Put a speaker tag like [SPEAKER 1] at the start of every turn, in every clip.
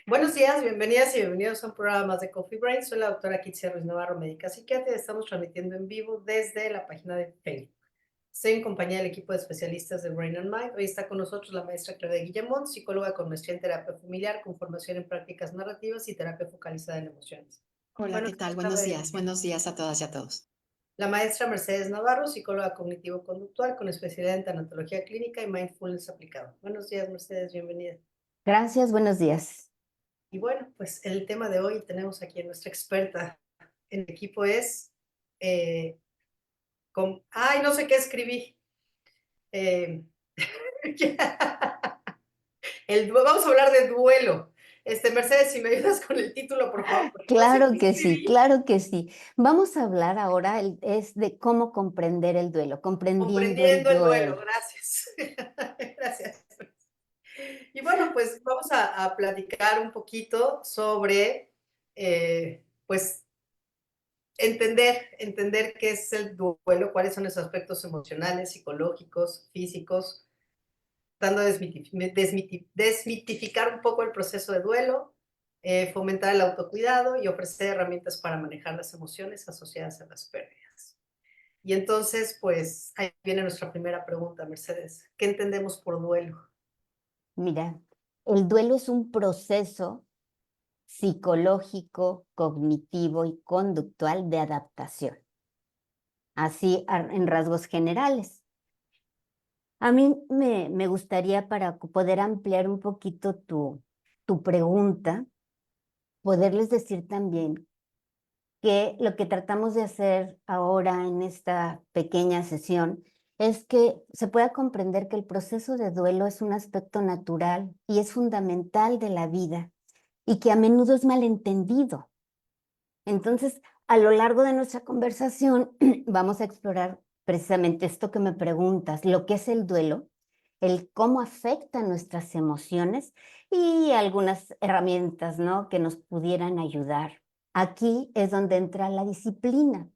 [SPEAKER 1] Buenos días, bienvenidas y bienvenidos a un programa más de Coffee Break. Soy la doctora Kitsia Ruiz Navarro, médica psiquiatra, y estamos transmitiendo en vivo desde la página de Facebook. Estoy en compañía del equipo de especialistas de Brain and Mind. Hoy está con nosotros la maestra Claudia Guillemont, psicóloga con maestría en terapia familiar, con formación en prácticas narrativas y terapia focalizada en emociones.
[SPEAKER 2] Hola,
[SPEAKER 1] Bueno,
[SPEAKER 2] ¿qué tal?
[SPEAKER 1] Claudia,
[SPEAKER 2] Buenos días. Buenos días a todas y a todos.
[SPEAKER 1] la maestra Mercedes Navarro, psicóloga cognitivo-conductual con especialidad en tanatología clínica y mindfulness aplicado. Buenos días, Mercedes, bienvenida.
[SPEAKER 3] Gracias, buenos días.
[SPEAKER 1] Y bueno, pues el tema de hoy tenemos aquí a nuestra experta en el equipo es, ay, no sé qué escribí. Eh, vamos a hablar de duelo. Mercedes, si me ayudas con el título, por favor, porque no sé
[SPEAKER 3] Claro
[SPEAKER 1] qué
[SPEAKER 3] que sí,
[SPEAKER 1] escribí.
[SPEAKER 3] claro que sí. Vamos a hablar ahora es de cómo comprender el duelo, comprendiendo el
[SPEAKER 1] Comprendiendo el duelo,
[SPEAKER 3] duelo.
[SPEAKER 1] gracias. Gracias. Y bueno, pues vamos a platicar un poquito sobre, pues, entender qué es el duelo, cuáles son esos aspectos emocionales, psicológicos, físicos, tratando de desmitificar un poco el proceso de duelo, fomentar el autocuidado y ofrecer herramientas para manejar las emociones asociadas a las pérdidas. Y entonces, pues ahí viene nuestra primera pregunta, Mercedes. ¿Qué entendemos por duelo?
[SPEAKER 3] Mira, el duelo es un proceso psicológico, cognitivo y conductual de adaptación, así en rasgos generales. A mí me gustaría, para poder ampliar un poquito tu pregunta, poderles decir también que lo que tratamos de hacer ahora en esta pequeña sesión es que se pueda comprender que el proceso de duelo es un aspecto natural y es fundamental de la vida y que a menudo es malentendido. Entonces, a lo largo de nuestra conversación vamos a explorar precisamente esto que me preguntas, lo que es el duelo, el cómo afecta nuestras emociones y algunas herramientas, ¿no?, que nos pudieran ayudar. Aquí es donde entra la disciplina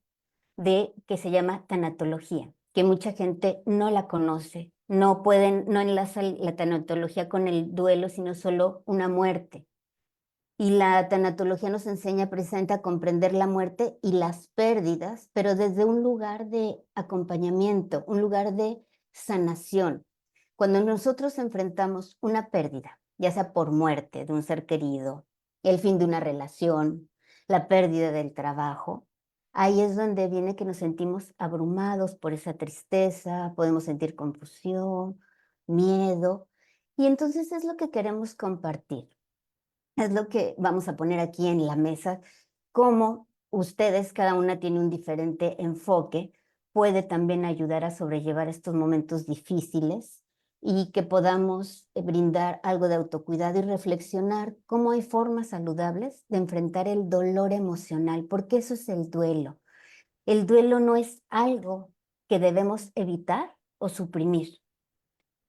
[SPEAKER 3] que se llama tanatología, que mucha gente no la conoce, no enlaza la tanatología con el duelo, sino solo una muerte. Y la tanatología nos enseña precisamente a comprender la muerte y las pérdidas, pero desde un lugar de acompañamiento, un lugar de sanación. Cuando nosotros enfrentamos una pérdida, ya sea por muerte de un ser querido, el fin de una relación, la pérdida del trabajo, ahí es donde viene que nos sentimos abrumados por esa tristeza, podemos sentir confusión, miedo, y entonces es lo que queremos compartir. Es lo que vamos a poner aquí en la mesa, cómo ustedes, cada una tiene un diferente enfoque, puede también ayudar a sobrellevar estos momentos difíciles y que podamos brindar algo de autocuidado y reflexionar cómo hay formas saludables de enfrentar el dolor emocional, porque eso es el duelo. El duelo no es algo que debemos evitar o suprimir.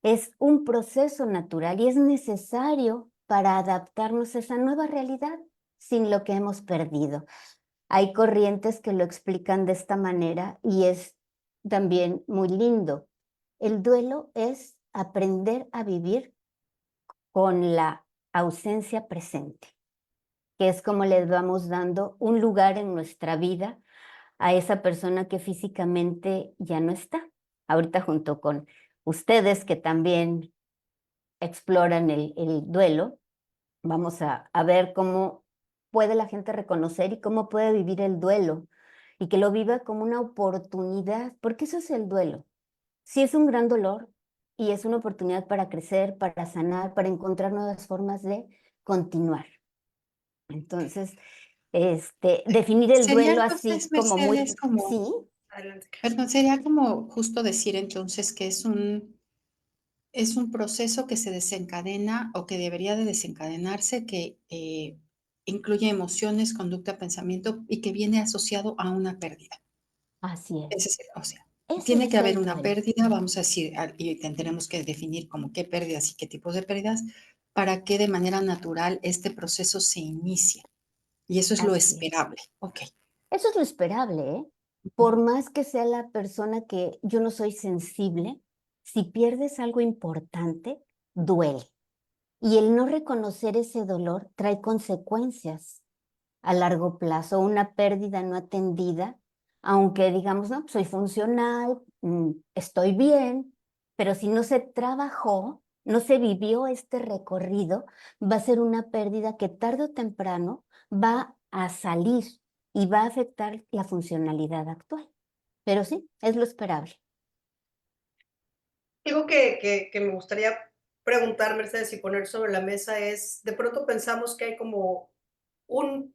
[SPEAKER 3] Es un proceso natural y es necesario para adaptarnos a esa nueva realidad sin lo que hemos perdido. Hay corrientes que lo explican de esta manera y es también muy lindo. El duelo es aprender a vivir con la ausencia presente, que es como le vamos dando un lugar en nuestra vida a esa persona que físicamente ya no está. Ahorita junto con ustedes que también exploran el duelo, vamos a ver cómo puede la gente reconocer y cómo puede vivir el duelo y que lo viva como una oportunidad, porque eso es el duelo. Sí es un gran dolor y es una oportunidad para crecer, para sanar, para encontrar nuevas formas de continuar. Entonces, definir el
[SPEAKER 2] Sería
[SPEAKER 3] duelo así
[SPEAKER 2] entonces,
[SPEAKER 3] como
[SPEAKER 2] Mercedes,
[SPEAKER 3] muy,
[SPEAKER 2] como,
[SPEAKER 3] sí,
[SPEAKER 1] Adelante, Carlos.
[SPEAKER 2] perdón, sería como justo decir entonces que es un proceso que se desencadena o que debería de desencadenarse, que incluye emociones, conducta, pensamiento y que viene asociado a una pérdida.
[SPEAKER 3] así
[SPEAKER 2] Es
[SPEAKER 3] es.
[SPEAKER 2] decir, o sea,
[SPEAKER 3] Eso
[SPEAKER 2] tiene que
[SPEAKER 3] es
[SPEAKER 2] haber
[SPEAKER 3] el
[SPEAKER 2] una
[SPEAKER 3] duelo.
[SPEAKER 2] pérdida, vamos a decir, y tendremos que definir como qué pérdidas y qué tipos de pérdidas para que de manera natural este proceso se inicie. Y eso es lo
[SPEAKER 3] Así es.
[SPEAKER 2] esperable. Ok.
[SPEAKER 3] Eso es lo esperable, ¿eh?
[SPEAKER 2] Ujú.
[SPEAKER 3] Por más que sea la persona que yo no soy sensible, si pierdes algo importante, duele. Y el no reconocer ese dolor trae consecuencias a largo plazo, una pérdida no atendida, aunque digamos, no, soy funcional, estoy bien, pero si no se trabajó, no se vivió este recorrido, va a ser una pérdida que tarde o temprano va a salir y va a afectar la funcionalidad actual. Pero sí, es lo esperable.
[SPEAKER 1] Algo que me gustaría preguntar, Mercedes, y poner sobre la mesa es, de pronto pensamos que hay como un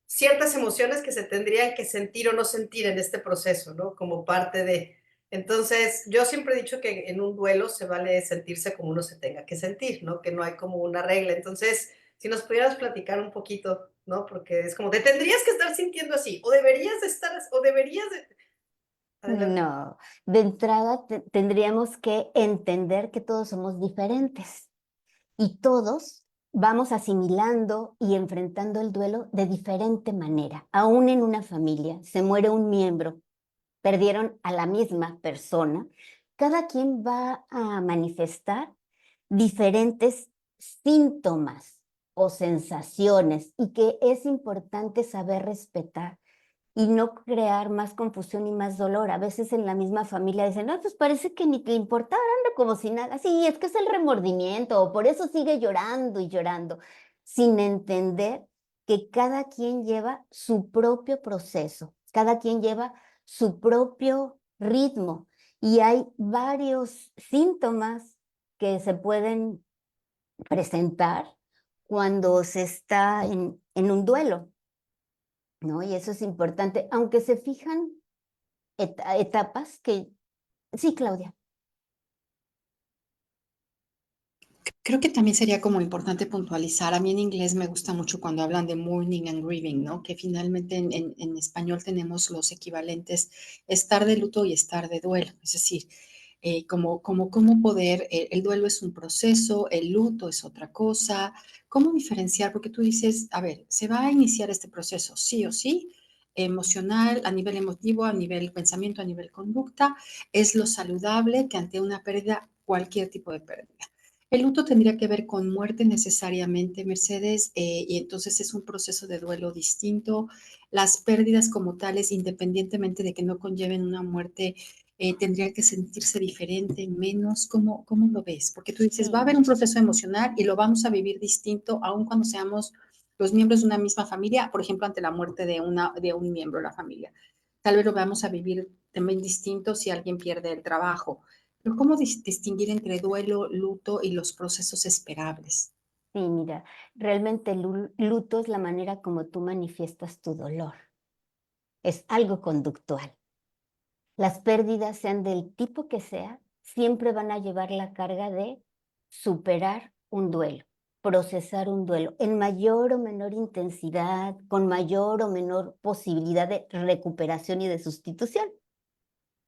[SPEAKER 1] ciertas emociones que se tendrían que sentir o no sentir en este proceso, ¿no? Como parte de... Entonces, yo siempre he dicho que en un duelo se vale sentirse como uno se tenga que sentir, ¿no? Que no hay como una regla. Entonces, si nos pudieras platicar un poquito, ¿no? Porque es como, te tendrías que estar sintiendo así, o deberías de estar, o deberías de... Adelante.
[SPEAKER 3] No, de entrada tendríamos que entender que todos somos diferentes y todos vamos asimilando y enfrentando el duelo de diferente manera. Aún en una familia se muere un miembro, perdieron a la misma persona, cada quien va a manifestar diferentes síntomas o sensaciones y que es importante saber respetar y no crear más confusión y más dolor. A veces en la misma familia dicen, no, pues parece que ni te importara, anda como si nada. Sí, es que es el remordimiento, o por eso sigue llorando y llorando, sin entender que cada quien lleva su propio proceso, cada quien lleva su propio ritmo y hay varios síntomas que se pueden presentar cuando se está en un duelo, ¿no? Y eso es importante, aunque se fijan etapas que... Sí, Claudia.
[SPEAKER 2] Creo que también sería como importante puntualizar. A mí en inglés me gusta mucho cuando hablan de mourning and grieving, ¿no? Que finalmente en español tenemos los equivalentes estar de luto y estar de duelo. Es decir, cómo poder, el duelo es un proceso, el luto es otra cosa. ¿Cómo diferenciar? Porque tú dices, a ver, se va a iniciar este proceso, sí o sí, emocional, a nivel emotivo, a nivel pensamiento, a nivel conducta. Es lo saludable que ante una pérdida, cualquier tipo de pérdida. El luto tendría que ver con muerte necesariamente, Mercedes, y entonces es un proceso de duelo distinto. Las pérdidas como tales, independientemente de que no conlleven una muerte, tendrían que sentirse diferente, menos. ¿Cómo lo ves? Porque tú dices, va a haber
[SPEAKER 3] Sí,
[SPEAKER 2] un proceso emocional y lo vamos a vivir distinto, aun cuando seamos los miembros de una misma familia, por ejemplo, ante la muerte de un miembro de la familia. Tal vez lo vamos a vivir también distinto si alguien pierde el trabajo. Pero ¿cómo distinguir entre duelo, luto y los procesos esperables?
[SPEAKER 3] sí, mira, realmente el luto es la manera como tú manifiestas tu dolor. Es algo conductual. Las pérdidas, sean del tipo que sea, siempre van a llevar la carga de superar un duelo, procesar un duelo en mayor o menor intensidad, con mayor o menor posibilidad de recuperación y de sustitución.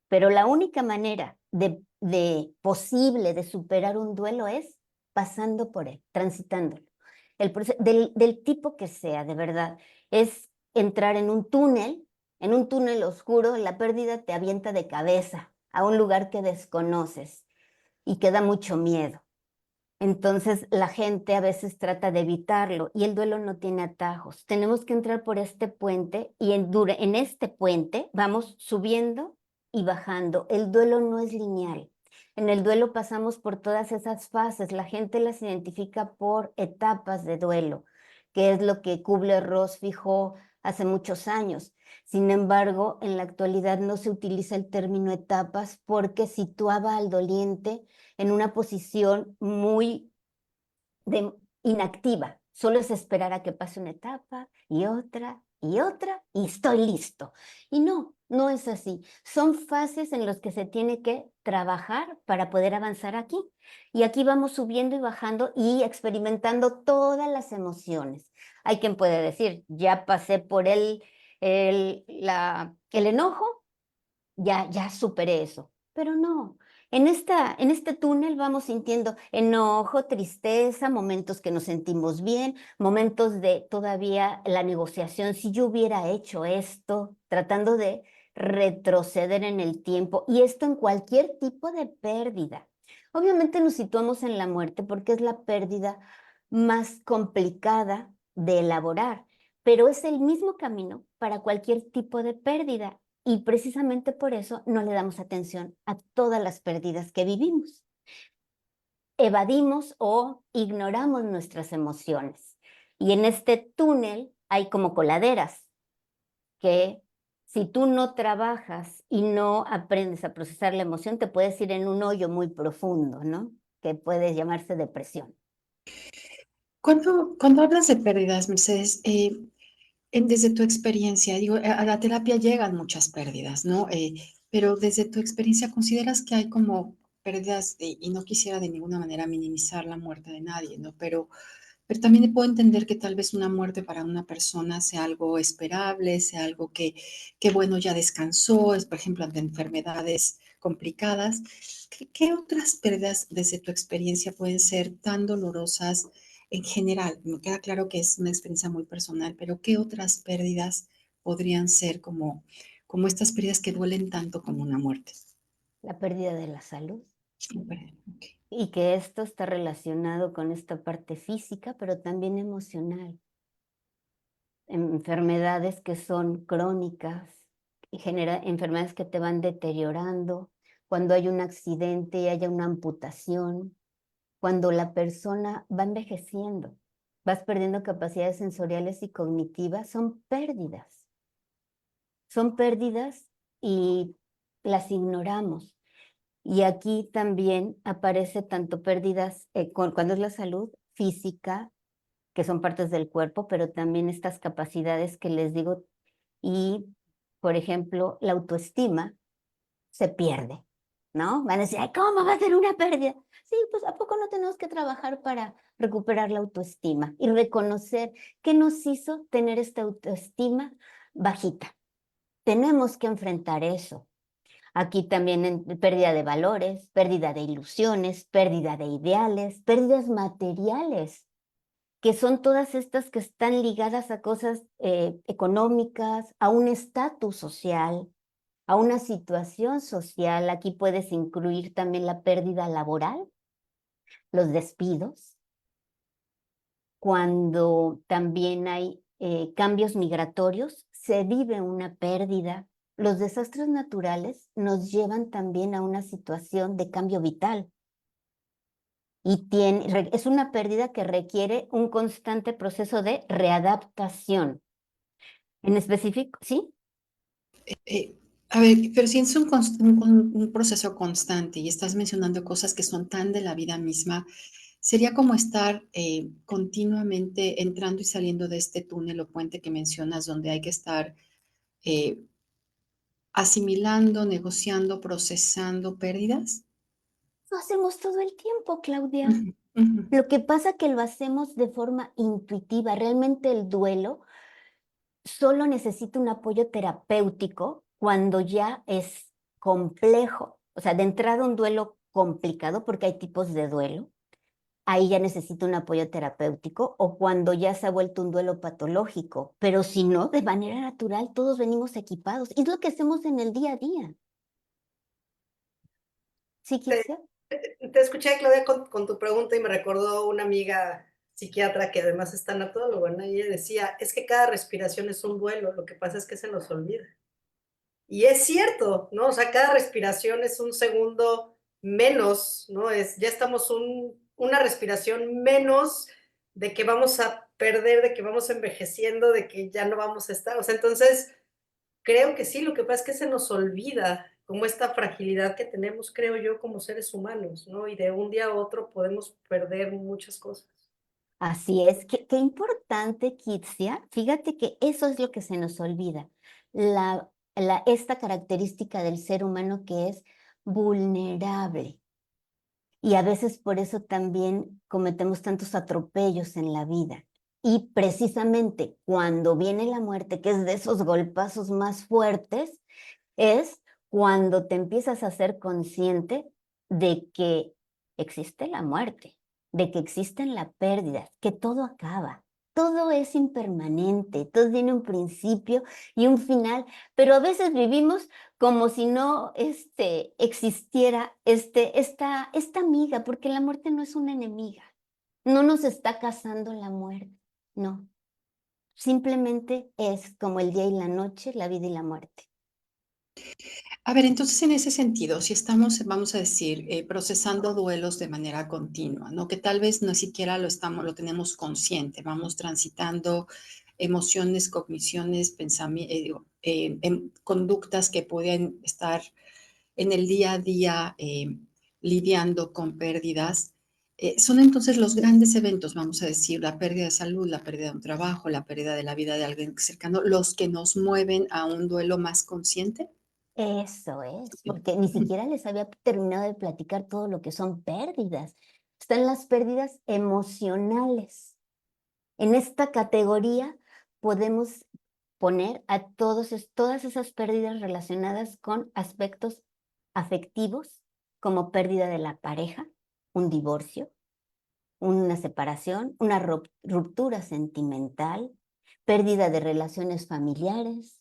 [SPEAKER 3] Pero la única manera de posible de superar un duelo es pasando por él, transitándolo. Del tipo que sea, de verdad, es entrar en un túnel oscuro, la pérdida te avienta de cabeza a un lugar que desconoces y que da mucho miedo. Entonces la gente a veces trata de evitarlo y el duelo no tiene atajos. Tenemos que entrar por este puente y en este puente vamos subiendo y bajando. El duelo no es lineal. En el duelo pasamos por todas esas fases. La gente las identifica por etapas de duelo, que es lo que Kubler-Ross fijó hace muchos años. Sin embargo, en la actualidad no se utiliza el término etapas porque situaba al doliente en una posición muy inactiva. Solo es esperar a que pase una etapa y otra y estoy listo. Y no, no es así. Son fases en las que se tiene que trabajar para poder avanzar aquí. Y aquí vamos subiendo y bajando y experimentando todas las emociones. Hay quien puede decir, ya pasé por el enojo, ya superé eso. Pero no, en este túnel vamos sintiendo enojo, tristeza, momentos que nos sentimos bien, momentos de todavía la negociación, si yo hubiera hecho esto, tratando de retroceder en el tiempo, y esto en cualquier tipo de pérdida. Obviamente nos situamos en la muerte porque es la pérdida más complicada de elaborar, pero es el mismo camino para cualquier tipo de pérdida y precisamente por eso no le damos atención a todas las pérdidas que vivimos. Evadimos o ignoramos nuestras emociones. Y en este túnel hay como coladeras que si tú no trabajas y no aprendes a procesar la emoción, te puedes ir en un hoyo muy profundo, ¿no? Que puede llamarse depresión.
[SPEAKER 2] Cuando hablas de pérdidas, Mercedes, desde tu experiencia, digo, a la terapia llegan muchas pérdidas, ¿no? Pero desde tu experiencia, ¿consideras que hay como pérdidas, y no quisiera de ninguna manera minimizar la muerte de nadie, ¿no? Pero también puedo entender que tal vez una muerte para una persona sea algo esperable, sea algo que bueno, ya descansó, es por ejemplo ante enfermedades complicadas. ¿Qué otras pérdidas desde tu experiencia pueden ser tan dolorosas en general? Me queda claro que es una experiencia muy personal, pero ¿qué otras pérdidas podrían ser como estas pérdidas que duelen tanto como una muerte?
[SPEAKER 3] La pérdida de la salud.
[SPEAKER 2] Ok.
[SPEAKER 3] Y que esto está relacionado con esta parte física, pero también emocional. Enfermedades que son crónicas, enfermedades que te van deteriorando, cuando hay un accidente y haya una amputación, cuando la persona va envejeciendo, vas perdiendo capacidades sensoriales y cognitivas, son pérdidas. Son pérdidas y las ignoramos. Y aquí también aparece tanto pérdidas cuando es la salud física, que son partes del cuerpo, pero también estas capacidades que les digo, y por ejemplo, la autoestima se pierde, ¿no? Van a decir, ay, ¿cómo va a ser una pérdida? Sí, pues ¿a poco no tenemos que trabajar para recuperar la autoestima y reconocer qué nos hizo tener esta autoestima bajita? Tenemos que enfrentar eso. Aquí también en pérdida de valores, pérdida de ilusiones, pérdida de ideales, pérdidas materiales, que son todas estas que están ligadas a cosas económicas, a un estatus social, a una situación social. Aquí puedes incluir también la pérdida laboral, los despidos, cuando también hay cambios migratorios, se vive una pérdida. Los desastres naturales nos llevan también a una situación de cambio vital y es una pérdida que requiere un constante proceso de readaptación. En específico, ¿sí?
[SPEAKER 2] Eh, a ver, pero si es un proceso constante y estás mencionando cosas que son tan de la vida misma, sería como estar continuamente entrando y saliendo de este túnel o puente que mencionas, donde hay que estar eh, asimilando, negociando, procesando pérdidas.
[SPEAKER 3] Lo hacemos todo el tiempo, Claudia.
[SPEAKER 2] Ujú, ujú.
[SPEAKER 3] Lo que pasa que lo hacemos de forma intuitiva. Realmente el duelo solo necesita un apoyo terapéutico cuando ya es complejo. O sea, de entrada un duelo complicado, porque hay tipos de duelo, ahí ya necesita un apoyo terapéutico, o cuando ya se ha vuelto un duelo patológico. Pero si no, de manera natural, todos venimos equipados. Y es lo que hacemos en el día a día. ¿Sí,
[SPEAKER 1] Te,
[SPEAKER 3] Kitsia?
[SPEAKER 1] te escuché, Claudia, con tu pregunta y me recordó una amiga psiquiatra que además es tanatóloga, ¿no? Y ella decía, es que cada respiración es un duelo, lo que pasa es que se nos olvida. Y es cierto, ¿no? O sea, cada respiración es un segundo menos, ¿no? Ya estamos una respiración menos de que vamos a perder, de que vamos envejeciendo, de que ya no vamos a estar. O sea, entonces, creo que sí, lo que pasa es que se nos olvida como esta fragilidad que tenemos, creo yo, como seres humanos, ¿no? Y de un día a otro podemos perder muchas cosas.
[SPEAKER 3] Así es. Qué importante, Kitsia. Fíjate que eso es lo que se nos olvida. Esta característica del ser humano que es vulnerable. Y a veces por eso también cometemos tantos atropellos en la vida. Y precisamente cuando viene la muerte, que es de esos golpazos más fuertes, es cuando te empiezas a ser consciente de que existe la muerte, de que existen las pérdidas, que todo acaba. todo es impermanente, todo tiene un principio y un final, pero a veces vivimos como si no existiera esta amiga, porque la muerte no es una enemiga, no nos está cazando la muerte, no. Simplemente es como el día y la noche, la vida y la muerte.
[SPEAKER 2] A ver, entonces en ese sentido, si estamos, vamos a decir, procesando duelos de manera continua, ¿no? Que tal vez no siquiera lo tenemos consciente, vamos transitando emociones, cogniciones, pensamientos, conductas que pueden estar en el día a día lidiando con pérdidas. Son entonces los grandes eventos, vamos a decir, la pérdida de salud, la pérdida de un trabajo, la pérdida de la vida de alguien cercano, los que nos mueven a un duelo más consciente.
[SPEAKER 3] Eso es, porque ni siquiera les había terminado de platicar todo lo que son pérdidas. Están las pérdidas emocionales. En esta categoría podemos poner a todas esas pérdidas relacionadas con aspectos afectivos, como pérdida de la pareja, un divorcio, una separación, una ruptura sentimental, pérdida de relaciones familiares,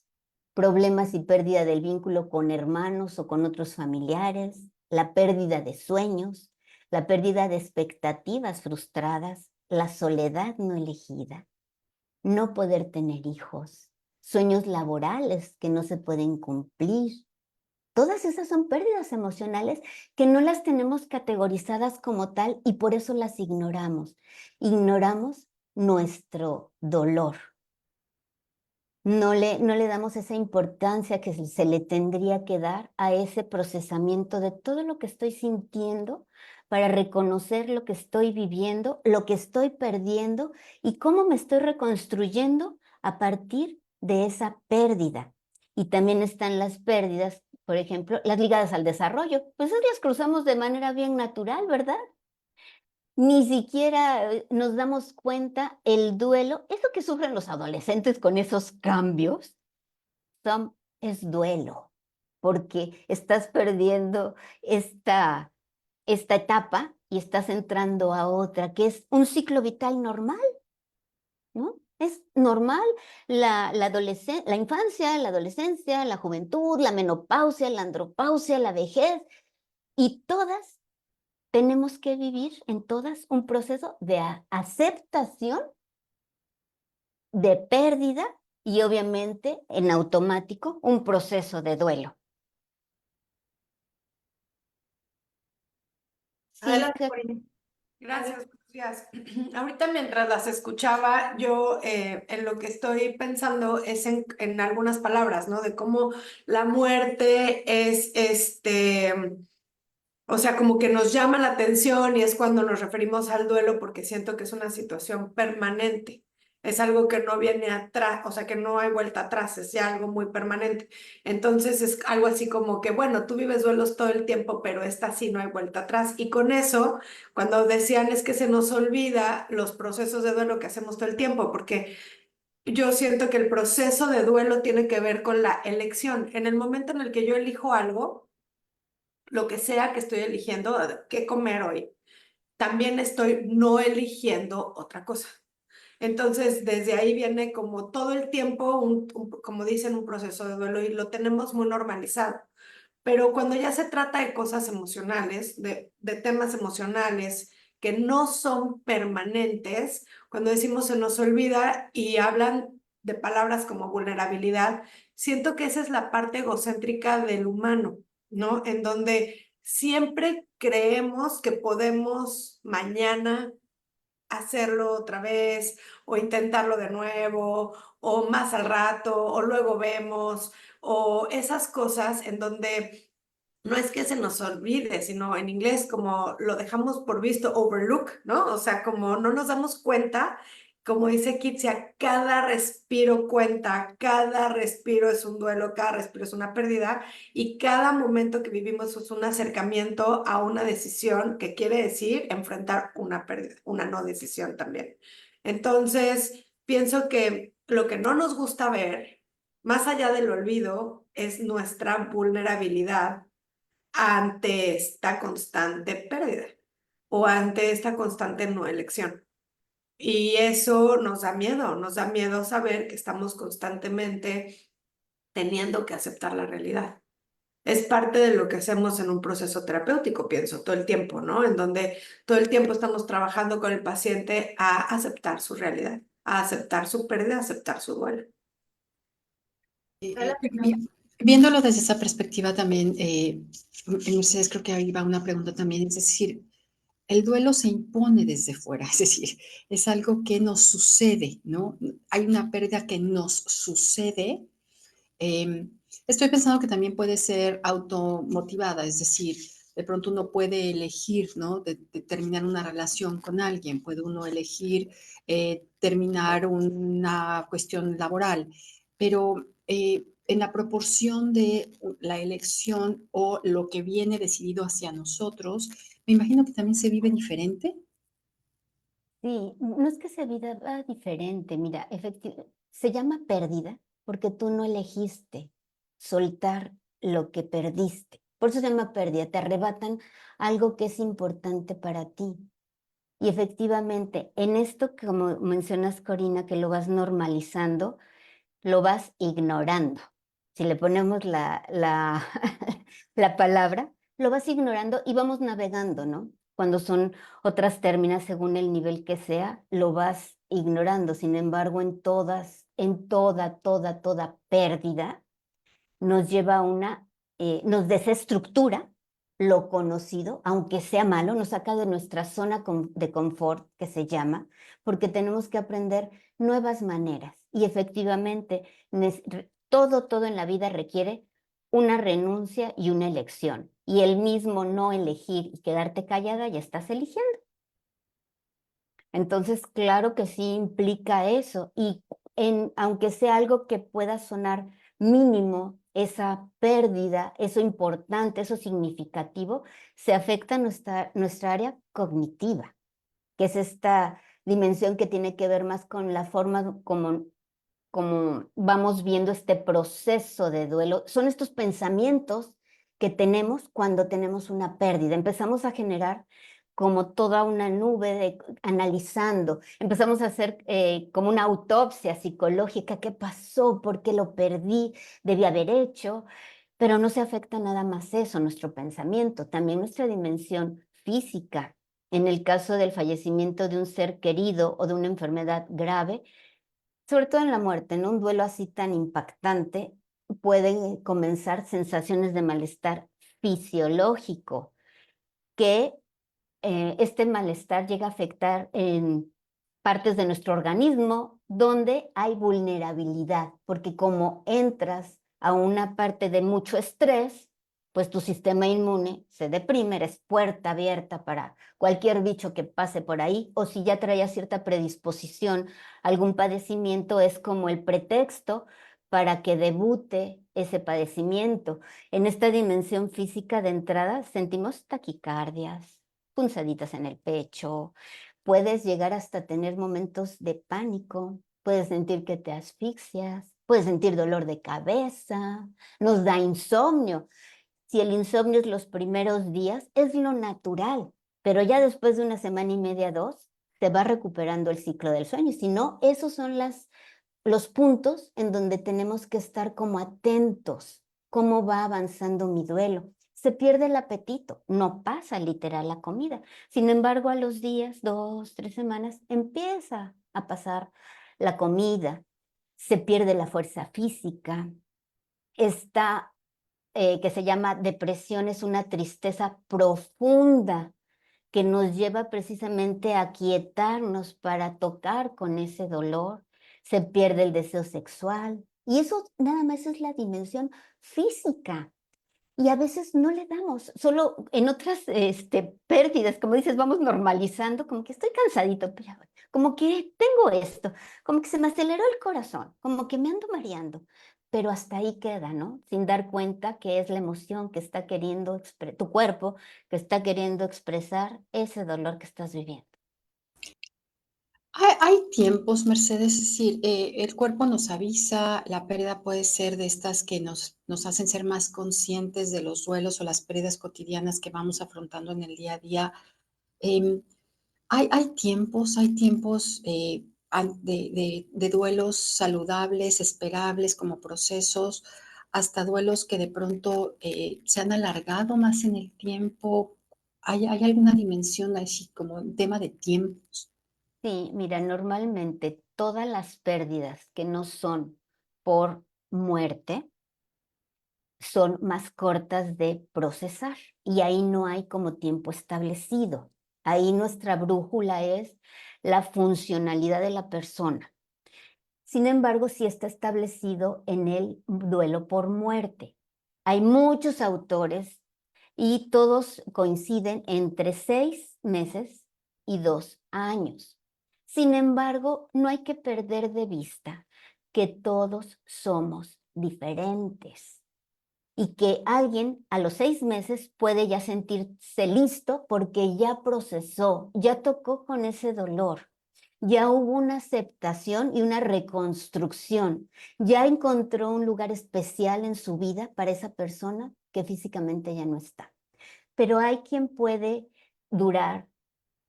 [SPEAKER 3] problemas y pérdida del vínculo con hermanos o con otros familiares, la pérdida de sueños, la pérdida de expectativas frustradas, la soledad no elegida, no poder tener hijos, sueños laborales que no se pueden cumplir. Todas esas son pérdidas emocionales que no las tenemos categorizadas como tal y por eso las ignoramos. Ignoramos nuestro dolor. No le damos esa importancia que se le tendría que dar a ese procesamiento de todo lo que estoy sintiendo para reconocer lo que estoy viviendo, lo que estoy perdiendo y cómo me estoy reconstruyendo a partir de esa pérdida. Y también están las pérdidas, por ejemplo, las ligadas al desarrollo. Pues esas las cruzamos de manera bien natural, ¿verdad? Ni siquiera nos damos cuenta el duelo, eso que sufren los adolescentes con esos cambios, es duelo, porque estás perdiendo esta etapa y estás entrando a otra, que es un ciclo vital normal, ¿no? Es normal la infancia, la adolescencia, la juventud, la menopausia, la andropausia, la vejez, y todas tenemos que vivir en todas un proceso de aceptación, de pérdida y obviamente en automático un proceso de duelo. Sí,
[SPEAKER 1] Adelante, Corina.
[SPEAKER 4] Gracias, buenos días. Ahorita mientras las escuchaba, yo en lo que estoy pensando es en algunas palabras, ¿no? De cómo la muerte es o sea, como que nos llama la atención y es cuando nos referimos al duelo porque siento que es una situación permanente. Es algo que no viene atrás, o sea, que no hay vuelta atrás, es ya algo muy permanente. Entonces es algo así como que, bueno, tú vives duelos todo el tiempo, pero esta sí no hay vuelta atrás. Y con eso, cuando decían es que se nos olvida los procesos de duelo que hacemos todo el tiempo, porque yo siento que el proceso de duelo tiene que ver con la elección. En el momento en el que yo elijo algo, lo que sea que estoy eligiendo, qué comer hoy, también estoy no eligiendo otra cosa. Entonces, desde ahí viene como todo el tiempo, como dicen, un proceso de duelo y lo tenemos muy normalizado. Pero cuando ya se trata de cosas emocionales, de temas emocionales que no son permanentes, cuando decimos se nos olvida y hablan de palabras como vulnerabilidad, siento que esa es la parte egocéntrica del humano, ¿no? En donde siempre creemos que podemos mañana hacerlo otra vez o intentarlo de nuevo o más al rato o luego vemos o esas cosas en donde no es que se nos olvide, sino en inglés como lo dejamos por visto, overlook, ¿no? O sea, como no nos damos cuenta, como dice Kitsia, cada respiro cuenta, cada respiro es un duelo, cada respiro es una pérdida y cada momento que vivimos es un acercamiento a una decisión que quiere decir enfrentar una pérdida, una no decisión también. Entonces, pienso que lo que no nos gusta ver, más allá del olvido, es nuestra vulnerabilidad ante esta constante pérdida o ante esta constante no elección. Y eso nos da miedo saber que estamos constantemente teniendo que aceptar la realidad. Es parte de lo que hacemos en un proceso terapéutico, pienso, todo el tiempo, ¿no? En donde todo el tiempo estamos trabajando con el paciente a aceptar su realidad, a aceptar su pérdida, a aceptar su duelo.
[SPEAKER 2] Viéndolo desde esa perspectiva también, Mercedes, creo que ahí va una pregunta también, es decir, el duelo se impone desde fuera, es decir, es algo que nos sucede, ¿no? Hay una pérdida que nos sucede. Estoy pensando que también puede ser automotivada, es decir, de pronto uno puede elegir, ¿no? De terminar una relación con alguien, puede uno elegir terminar una cuestión laboral, pero en la proporción de la elección o lo que viene decidido hacia nosotros, me imagino que también se vive diferente.
[SPEAKER 3] Sí, no es que se viva diferente, mira, se llama pérdida porque tú no elegiste soltar lo que perdiste. Por eso se llama pérdida, te arrebatan algo que es importante para ti. Y efectivamente, en esto, como mencionas, Corina, que lo vas normalizando, lo vas ignorando. Si le ponemos la palabra, lo vas ignorando y vamos navegando, ¿no? Cuando son otras términos, según el nivel que sea, lo vas ignorando. Sin embargo, toda pérdida nos lleva a nos desestructura lo conocido, aunque sea malo, nos saca de nuestra zona de confort, que se llama, porque tenemos que aprender nuevas maneras. Y efectivamente, todo en la vida requiere una renuncia y una elección. Y el mismo no elegir y quedarte callada, ya estás eligiendo. Entonces, claro que sí implica eso. Y aunque sea algo que pueda sonar mínimo, esa pérdida, eso importante, eso significativo, se afecta nuestra área cognitiva, que es esta dimensión que tiene que ver más con la forma como vamos viendo este proceso de duelo. Son estos pensamientos que tenemos cuando tenemos una pérdida. Empezamos a generar como toda una nube analizando. Empezamos a hacer como una autopsia psicológica. ¿Qué pasó? ¿Por qué lo perdí? ¿Debí haber hecho? Pero no se afecta nada más eso, nuestro pensamiento, también nuestra dimensión física. En el caso del fallecimiento de un ser querido o de una enfermedad grave, sobre todo en la muerte, en un duelo así tan impactante, pueden comenzar sensaciones de malestar fisiológico, que este malestar llega a afectar en partes de nuestro organismo donde hay vulnerabilidad, porque como entras a una parte de mucho estrés, pues tu sistema inmune se deprime, eres puerta abierta para cualquier bicho que pase por ahí, o si ya traía cierta predisposición a algún padecimiento, es como el pretexto para que debute ese padecimiento. En esta dimensión física de entrada sentimos taquicardias, punzaditas en el pecho, puedes llegar hasta tener momentos de pánico, puedes sentir que te asfixias, puedes sentir dolor de cabeza, nos da insomnio. Si el insomnio es los primeros días, es lo natural, pero ya después de una semana y media, dos, se va recuperando el ciclo del sueño. Si no, esos son los puntos en donde tenemos que estar como atentos. ¿Cómo va avanzando mi duelo? Se pierde el apetito, no pasa literal la comida. Sin embargo, a los días, 2, 3 semanas, empieza a pasar la comida, se pierde la fuerza física, está que se llama depresión, es una tristeza profunda que nos lleva precisamente a quietarnos para tocar con ese dolor, se pierde el deseo sexual y eso nada más es la dimensión física. Y a veces no le damos, solo en otras pérdidas, como dices, vamos normalizando, como que estoy cansadito, pero como que tengo esto, como que se me aceleró el corazón, como que me ando mareando, pero hasta ahí queda, ¿no? Sin dar cuenta que es la emoción que está queriendo, tu cuerpo, que está queriendo expresar ese dolor que estás viviendo.
[SPEAKER 2] Hay tiempos, Mercedes, es decir, el cuerpo nos avisa, la pérdida puede ser de estas que nos hacen ser más conscientes de los duelos o las pérdidas cotidianas que vamos afrontando en el día a día. Em, Hay tiempos de duelos saludables, esperables como procesos, hasta duelos que de pronto se han alargado más en el tiempo. ¿Hay alguna dimensión así como un tema de tiempos?
[SPEAKER 3] Sí, mira, normalmente todas las pérdidas que no son por muerte son más cortas de procesar y ahí no hay como tiempo establecido. Ahí nuestra brújula es la funcionalidad de la persona. Sin embargo, sí está establecido en el duelo por muerte. Hay muchos autores y todos coinciden entre 6 meses y 2 años. Sin embargo, no hay que perder de vista que todos somos diferentes y que alguien a los 6 meses puede ya sentirse listo porque ya procesó, ya tocó con ese dolor, ya hubo una aceptación y una reconstrucción, ya encontró un lugar especial en su vida para esa persona que físicamente ya no está. Pero hay quien puede durar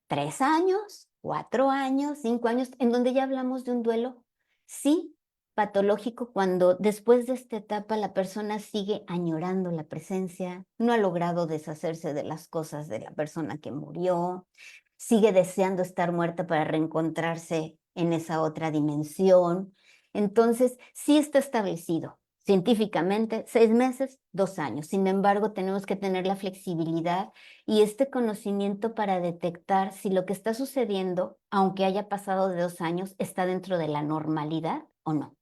[SPEAKER 3] 3 años, 4 años, 5 años, en donde ya hablamos de un duelo, sí, patológico, cuando después de esta etapa la persona sigue añorando la presencia, no ha logrado deshacerse de las cosas de la persona que murió, sigue deseando estar muerta para reencontrarse en esa otra dimensión. Entonces, sí está establecido científicamente 6 meses, 2 años. Sin embargo, tenemos que tener la flexibilidad y este conocimiento para detectar si lo que está sucediendo, aunque haya pasado de 2 años, está dentro de la normalidad o no.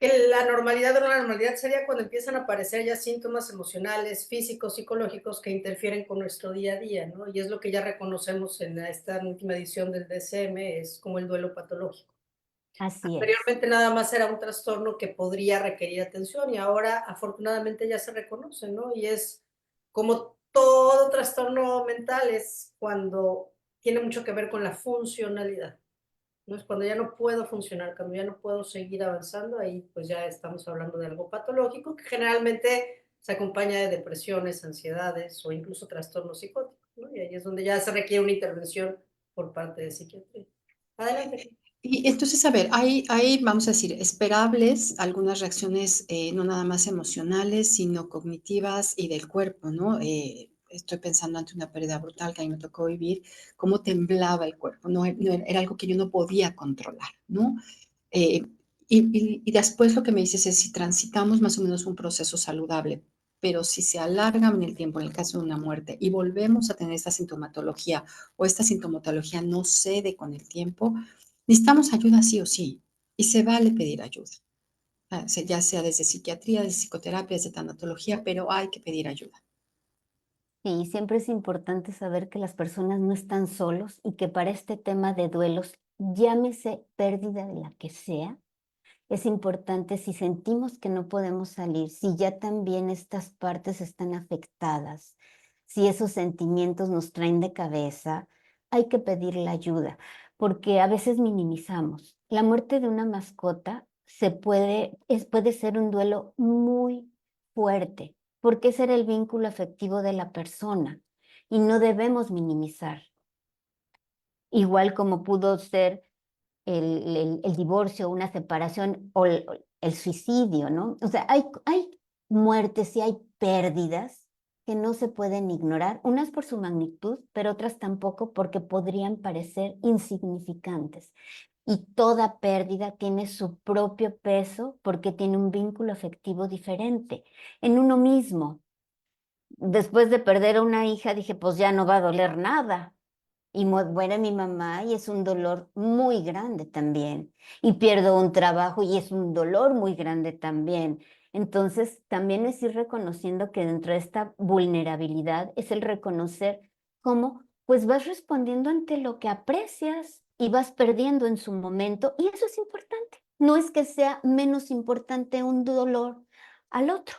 [SPEAKER 1] Que la normalidad o la normalidad sería cuando empiezan a aparecer ya síntomas emocionales, físicos, psicológicos que interfieren con nuestro día a día, ¿no? Y es lo que ya reconocemos en esta última edición del DSM, es como el duelo patológico.
[SPEAKER 3] Así es.
[SPEAKER 1] Anteriormente nada más era un trastorno que podría requerir atención y ahora afortunadamente ya se reconoce, ¿no? Y es como todo trastorno mental es cuando tiene mucho que ver con la funcionalidad, ¿no? Es cuando ya no puedo funcionar, cuando ya no puedo seguir avanzando, ahí pues ya estamos hablando de algo patológico que generalmente se acompaña de depresiones, ansiedades o incluso trastornos psicóticos, ¿no? Y ahí es donde ya se requiere una intervención por parte de psiquiatría. Adelante.
[SPEAKER 2] Y entonces, a ver, vamos a decir, esperables algunas reacciones, no nada más emocionales, sino cognitivas y del cuerpo, ¿no? Estoy pensando ante una pérdida brutal que a mí me tocó vivir, cómo temblaba el cuerpo, era algo que yo no podía controlar, ¿no? Eh, y después lo que me dices es si transitamos más o menos un proceso saludable, pero si se alarga en el tiempo, en el caso de una muerte, y volvemos a tener esta sintomatología o esta sintomatología no cede con el tiempo, necesitamos ayuda sí o sí, y se vale pedir ayuda, ya sea desde psiquiatría, desde psicoterapia, desde tanatología, pero hay que pedir ayuda.
[SPEAKER 3] Sí, siempre es importante saber que las personas no están solos y que para este tema de duelos, llámese pérdida de la que sea, es importante si sentimos que no podemos salir, si ya también estas partes están afectadas, si esos sentimientos nos traen de cabeza, hay que pedir la ayuda, porque a veces minimizamos. La muerte de una mascota puede ser un duelo muy fuerte, porque ese era el vínculo afectivo de la persona y no debemos minimizar. Igual como pudo ser el divorcio, una separación o el suicidio, ¿no? O sea, hay muertes y hay pérdidas que no se pueden ignorar, unas por su magnitud, pero otras tampoco porque podrían parecer insignificantes. Y toda pérdida tiene su propio peso porque tiene un vínculo afectivo diferente en uno mismo. Después de perder a una hija, dije, pues ya no va a doler nada. Y muere mi mamá y es un dolor muy grande también. Y pierdo un trabajo y es un dolor muy grande también. Entonces, también es ir reconociendo que dentro de esta vulnerabilidad es el reconocer cómo pues vas respondiendo ante lo que aprecias y vas perdiendo en su momento. Y eso es importante. No es que sea menos importante un dolor al otro.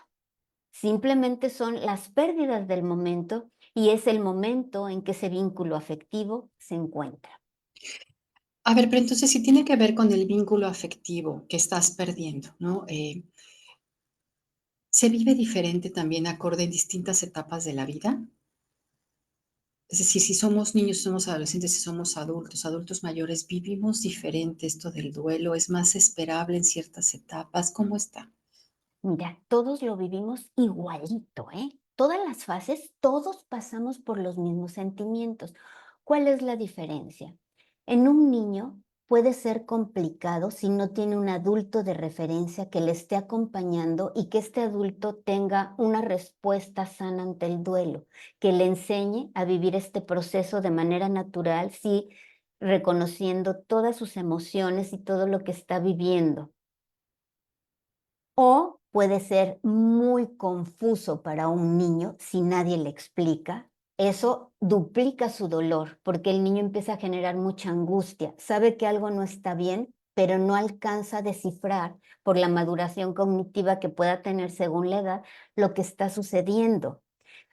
[SPEAKER 3] Simplemente son las pérdidas del momento y es el momento en que ese vínculo afectivo se encuentra.
[SPEAKER 2] A ver, pero entonces si tiene que ver con el vínculo afectivo que estás perdiendo, ¿no? ¿Se vive diferente también acorde en distintas etapas de la vida? Es decir, si somos niños, si somos adolescentes, si somos adultos, adultos mayores, vivimos diferente esto del duelo, es más esperable en ciertas etapas. ¿Cómo está?
[SPEAKER 3] Mira, todos lo vivimos igualito, ¿eh? Todas las fases, todos pasamos por los mismos sentimientos. ¿Cuál es la diferencia? En un niño puede ser complicado si no tiene un adulto de referencia que le esté acompañando y que este adulto tenga una respuesta sana ante el duelo, que le enseñe a vivir este proceso de manera natural, sí, reconociendo todas sus emociones y todo lo que está viviendo. O puede ser muy confuso para un niño si nadie le explica. Eso duplica su dolor porque el niño empieza a generar mucha angustia. Sabe que algo no está bien, pero no alcanza a descifrar por la maduración cognitiva que pueda tener según la edad lo que está sucediendo.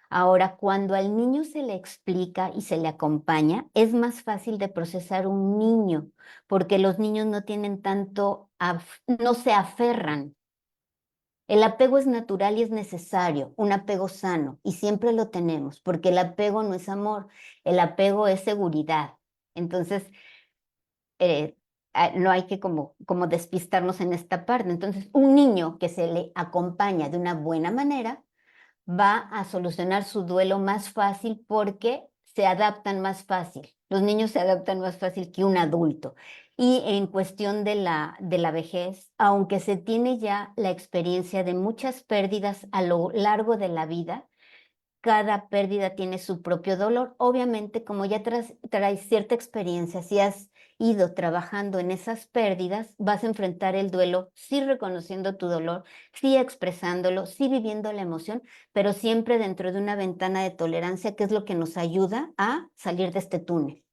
[SPEAKER 3] Ahora, cuando al niño se le explica y se le acompaña, es más fácil de procesar un niño porque los niños no tienen tanto, no se aferran. El apego es natural y es necesario, un apego sano, y siempre lo tenemos, porque el apego no es amor, el apego es seguridad. Entonces, no hay que como despistarnos en esta parte. Entonces, un niño que se le acompaña de una buena manera va a solucionar su duelo más fácil porque se adaptan más fácil. Los niños se adaptan más fácil que un adulto. Y en cuestión de la vejez, aunque se tiene ya la experiencia de muchas pérdidas a lo largo de la vida, cada pérdida tiene su propio dolor. Obviamente, como ya traes cierta experiencia, si has ido trabajando en esas pérdidas, vas a enfrentar el duelo, sí reconociendo tu dolor, sí expresándolo, sí viviendo la emoción, pero siempre dentro de una ventana de tolerancia, que es lo que nos ayuda a salir de este túnel.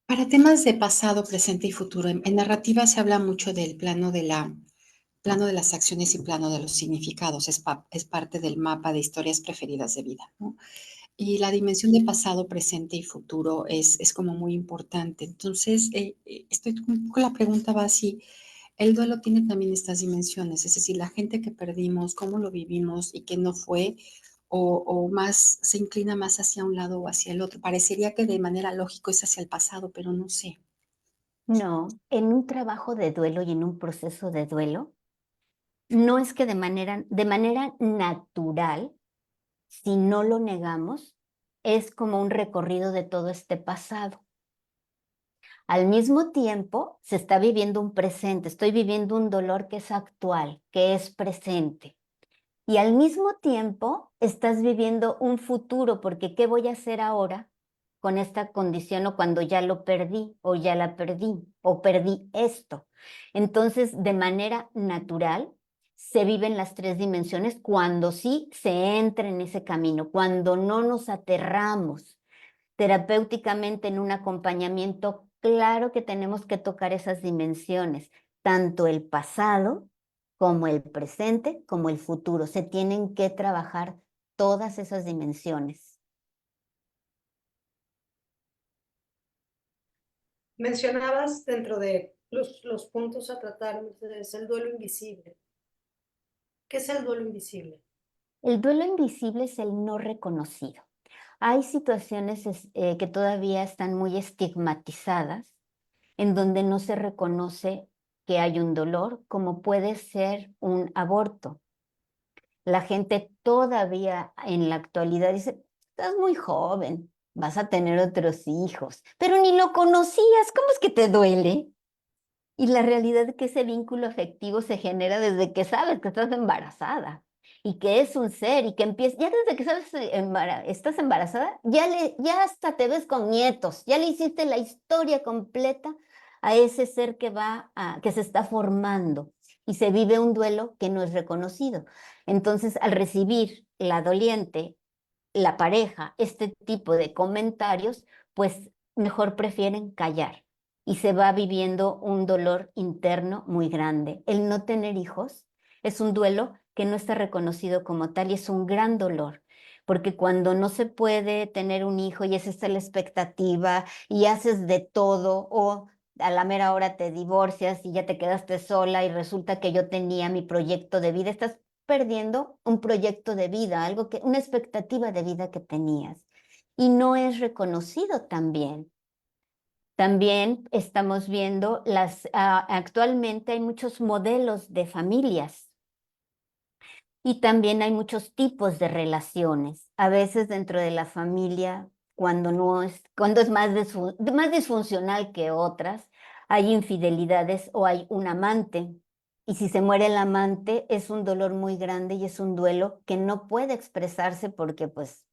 [SPEAKER 2] Para temas de pasado, presente y futuro, en narrativa se habla mucho del plano de las acciones y plano de los significados. Es parte del mapa de historias preferidas de vida, ¿no? Y la dimensión de pasado, presente y futuro es como muy importante. Entonces, estoy un poco la pregunta va así. El duelo tiene también estas dimensiones, es decir, la gente que perdimos, cómo lo vivimos y qué no fue, o más se inclina más hacia un lado o hacia el otro. Parecería que de manera lógica es hacia el pasado, pero no sé.
[SPEAKER 3] No, en un trabajo de duelo y en un proceso de duelo, no es que de manera natural, si no lo negamos, es como un recorrido de todo este pasado. Al mismo tiempo, se está viviendo un presente, estoy viviendo un dolor que es actual, que es presente. Y al mismo tiempo, estás viviendo un futuro, porque ¿qué voy a hacer ahora con esta condición o cuando ya lo perdí o ya la perdí o perdí esto? Entonces, de manera natural, se viven las tres dimensiones cuando sí se entra en ese camino, cuando no nos aterramos terapéuticamente en un acompañamiento, claro que tenemos que tocar esas dimensiones, tanto el pasado como el presente, como el futuro. Se tienen que trabajar todas esas dimensiones.
[SPEAKER 1] Mencionabas dentro de los puntos a tratar, es el duelo invisible. ¿Qué es el duelo invisible?
[SPEAKER 3] El duelo invisible es el no reconocido. Hay situaciones que todavía están muy estigmatizadas, en donde no se reconoce que hay un dolor, como puede ser un aborto. La gente todavía en la actualidad dice, estás muy joven, vas a tener otros hijos, pero ni lo conocías, ¿cómo es que te duele? Y la realidad es que ese vínculo afectivo se genera desde que sabes que estás embarazada y que es un ser y que empieza, ya desde que sabes estás embarazada, ya hasta te ves con nietos, ya le hiciste la historia completa a ese ser que se está formando y se vive un duelo que no es reconocido. Entonces, al recibir la doliente, la pareja, este tipo de comentarios, pues mejor prefieren callar y se va viviendo un dolor interno muy grande. El no tener hijos es un duelo que no está reconocido como tal y es un gran dolor, porque cuando no se puede tener un hijo y esa es la expectativa y haces de todo o a la mera hora te divorcias y ya te quedaste sola y resulta que yo tenía mi proyecto de vida, estás perdiendo un proyecto de vida, una expectativa de vida que tenías. Y no es reconocido también. También estamos viendo actualmente hay muchos modelos de familias y también hay muchos tipos de relaciones. A veces dentro de la familia, cuando es más disfuncional que otras, hay infidelidades o hay un amante. Y si se muere el amante, es un dolor muy grande y es un duelo que no puede expresarse porque, pues,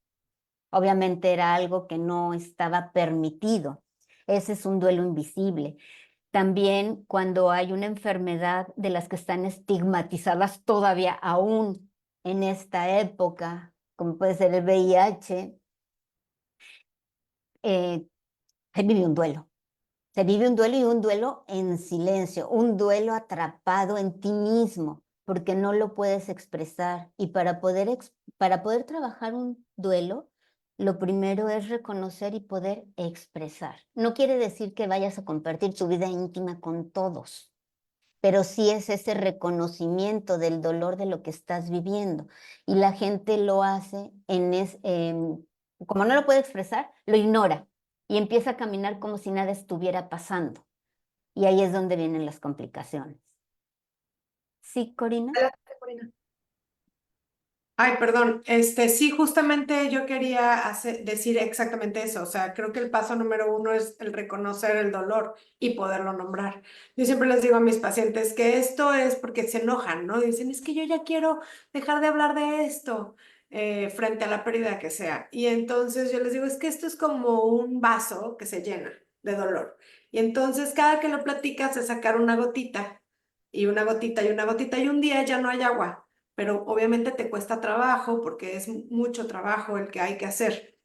[SPEAKER 3] obviamente era algo que no estaba permitido. Ese es un duelo invisible. También cuando hay una enfermedad de las que están estigmatizadas todavía aún en esta época, como puede ser el VIH, eh, se vive un duelo. Se vive un duelo y un duelo en silencio, un duelo atrapado en ti mismo, porque no lo puedes expresar. Y para poder trabajar un duelo, lo primero es reconocer y poder expresar. No quiere decir que vayas a compartir tu vida íntima con todos, pero sí es ese reconocimiento del dolor de lo que estás viviendo. Y la gente lo hace como no lo puede expresar, lo ignora y empieza a caminar como si nada estuviera pasando. Y ahí es donde vienen las complicaciones. ¿Sí, Corina?
[SPEAKER 1] Adelante, Corina.
[SPEAKER 4] Ay, perdón, sí, justamente yo quería decir exactamente eso, o sea, creo que el paso número 1 es el reconocer el dolor y poderlo nombrar. Yo siempre les digo a mis pacientes que esto es porque se enojan, ¿no? Dicen, es que yo ya quiero dejar de hablar de esto frente a la pérdida que sea. Y entonces yo les digo, es que esto es como un vaso que se llena de dolor. Y entonces cada que lo platicas es sacar una gotita y una gotita y una gotita y un día ya no hay agua, pero obviamente te cuesta trabajo porque es mucho trabajo el que hay que hacer.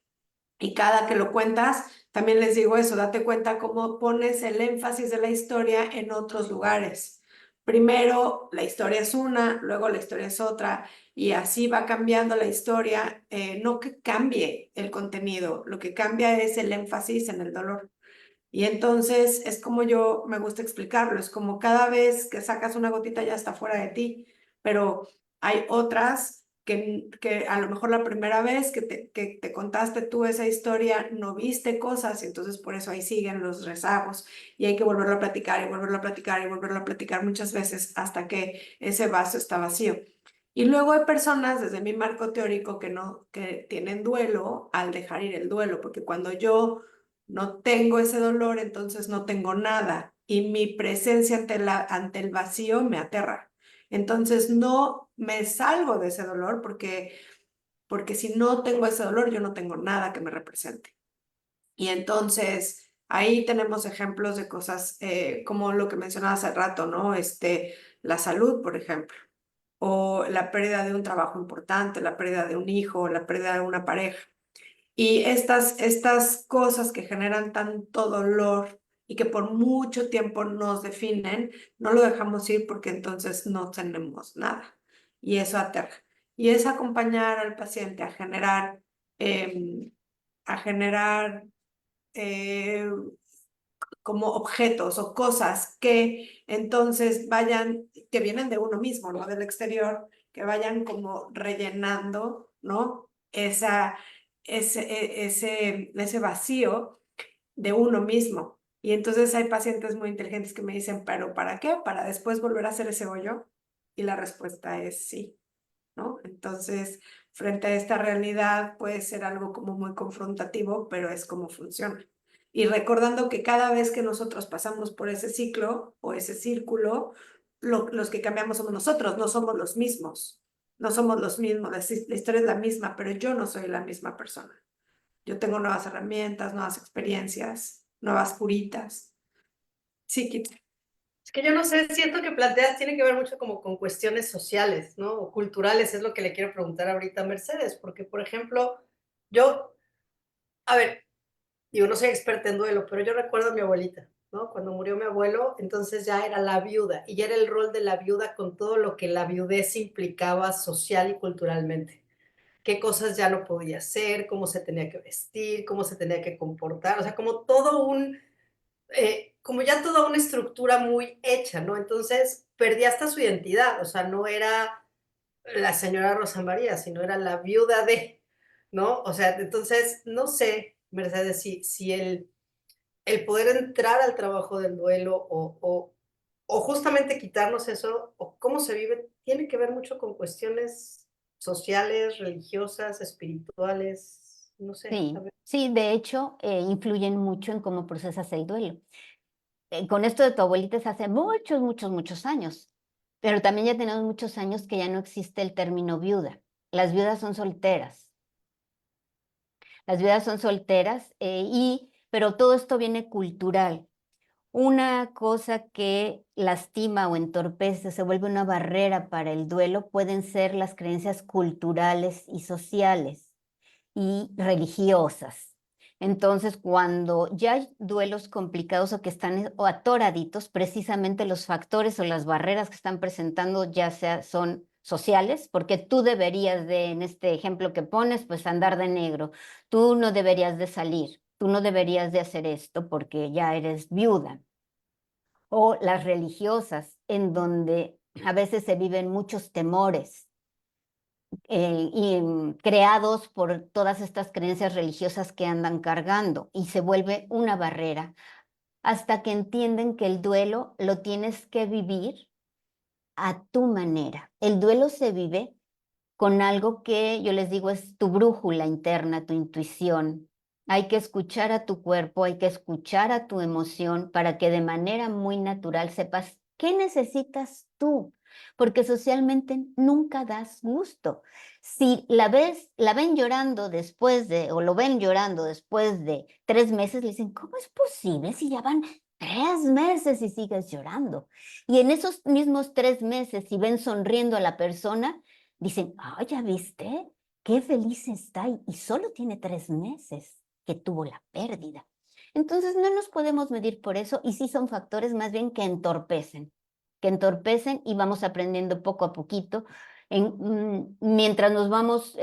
[SPEAKER 4] Y cada que lo cuentas, también les digo eso, date cuenta cómo pones el énfasis de la historia en otros lugares. Primero la historia es una, luego la historia es otra, y así va cambiando la historia. No que cambie el contenido, lo que cambia es el énfasis en el dolor. Y entonces es como yo me gusta explicarlo, es como cada vez que sacas una gotita ya está fuera de ti, pero hay otras que a lo mejor la primera vez que te contaste tú esa historia no viste cosas y entonces por eso ahí siguen los rezagos y hay que volverlo a platicar y volverlo a platicar y volverlo a platicar muchas veces hasta que ese vaso está vacío. Y luego hay personas desde mi marco teórico que tienen duelo al dejar ir el duelo, porque cuando yo no tengo ese dolor, entonces no tengo nada y mi presencia ante el vacío me aterra. Entonces no me salgo de ese dolor porque si no tengo ese dolor, yo no tengo nada que me represente. Y entonces ahí tenemos ejemplos de cosas como lo que mencionaba hace rato, ¿no? La salud, por ejemplo, o la pérdida de un trabajo importante, la pérdida de un hijo, la pérdida de una pareja. Y estas cosas que generan tanto dolor y que por mucho tiempo nos definen, no lo dejamos ir porque entonces no tenemos nada. Y eso aterra. Y es acompañar al paciente em, a generar eh, como objetos o cosas que entonces que vienen de uno mismo, no del exterior, que vayan como rellenando, ¿no? Ese vacío de uno mismo. Y entonces hay pacientes muy inteligentes que me dicen, ¿pero para qué? ¿Para después volver a hacer ese hoyo? Y la respuesta es sí, ¿no? Entonces, frente a esta realidad puede ser algo como muy confrontativo, pero es como funciona. Y recordando que cada vez que nosotros pasamos por ese ciclo o ese círculo, los que cambiamos somos nosotros, no somos los mismos. No somos los mismos, la historia es la misma, pero yo no soy la misma persona. Yo tengo nuevas herramientas, nuevas experiencias, nuevas curitas. Sí, Kit.
[SPEAKER 1] Es que yo no sé, siento que planteas tiene que ver mucho como con cuestiones sociales, ¿no? O culturales, es lo que le quiero preguntar ahorita a Mercedes, porque, por ejemplo, yo, a ver, yo no soy experta en duelo, pero yo recuerdo a mi abuelita, ¿no? Cuando murió mi abuelo, entonces ya era la viuda, y ya era el rol de la viuda con todo lo que la viudez implicaba social y culturalmente. Qué cosas ya no podía hacer, cómo se tenía que vestir, cómo se tenía que comportar, o sea, como todo como ya toda una estructura muy hecha, ¿no? Entonces perdí hasta su identidad, o sea, no era la señora Rosa María, sino era la viuda de, ¿no? O sea, entonces, no sé, Mercedes, si el poder entrar al trabajo del duelo o justamente quitarnos eso, o cómo se vive, tiene que ver mucho con cuestiones sociales, religiosas, espirituales, no sé, a
[SPEAKER 3] Sí,
[SPEAKER 1] ver.
[SPEAKER 3] sí, de hecho, influyen mucho en cómo procesas el duelo. Con esto de tu abuelita es hace muchos, muchos, muchos años, pero también ya tenemos muchos años que ya no existe el término viuda. Las viudas son solteras. Las viudas son solteras, pero todo esto viene cultural. Una cosa que lastima o entorpece, se vuelve una barrera para el duelo, pueden ser las creencias culturales y sociales y religiosas. Entonces, cuando ya hay duelos complicados o que están o atoraditos, precisamente los factores o las barreras que están presentando ya sea son sociales, porque tú deberías de, en este ejemplo que pones, pues andar de negro, tú no deberías de salir, tú no deberías de hacer esto porque ya eres viuda. O las religiosas, en donde a veces se viven muchos temores creados por todas estas creencias religiosas que andan cargando y se vuelve una barrera hasta que entienden que el duelo lo tienes que vivir a tu manera. El duelo se vive con algo que yo les digo es tu brújula interna, tu intuición. Hay que escuchar a tu cuerpo, hay que escuchar a tu emoción para que de manera muy natural sepas qué necesitas tú, porque socialmente nunca das gusto. Si la ven llorando después de, o lo ven llorando después de 3 meses, le dicen, ¿cómo es posible si ya van 3 meses y sigues llorando? Y en esos mismos 3 meses, si ven sonriendo a la persona, dicen, ya viste, qué feliz está y solo tiene 3 meses que tuvo la pérdida. Entonces no nos podemos medir por eso y sí son factores más bien que entorpecen y vamos aprendiendo poco a poquito mientras nos vamos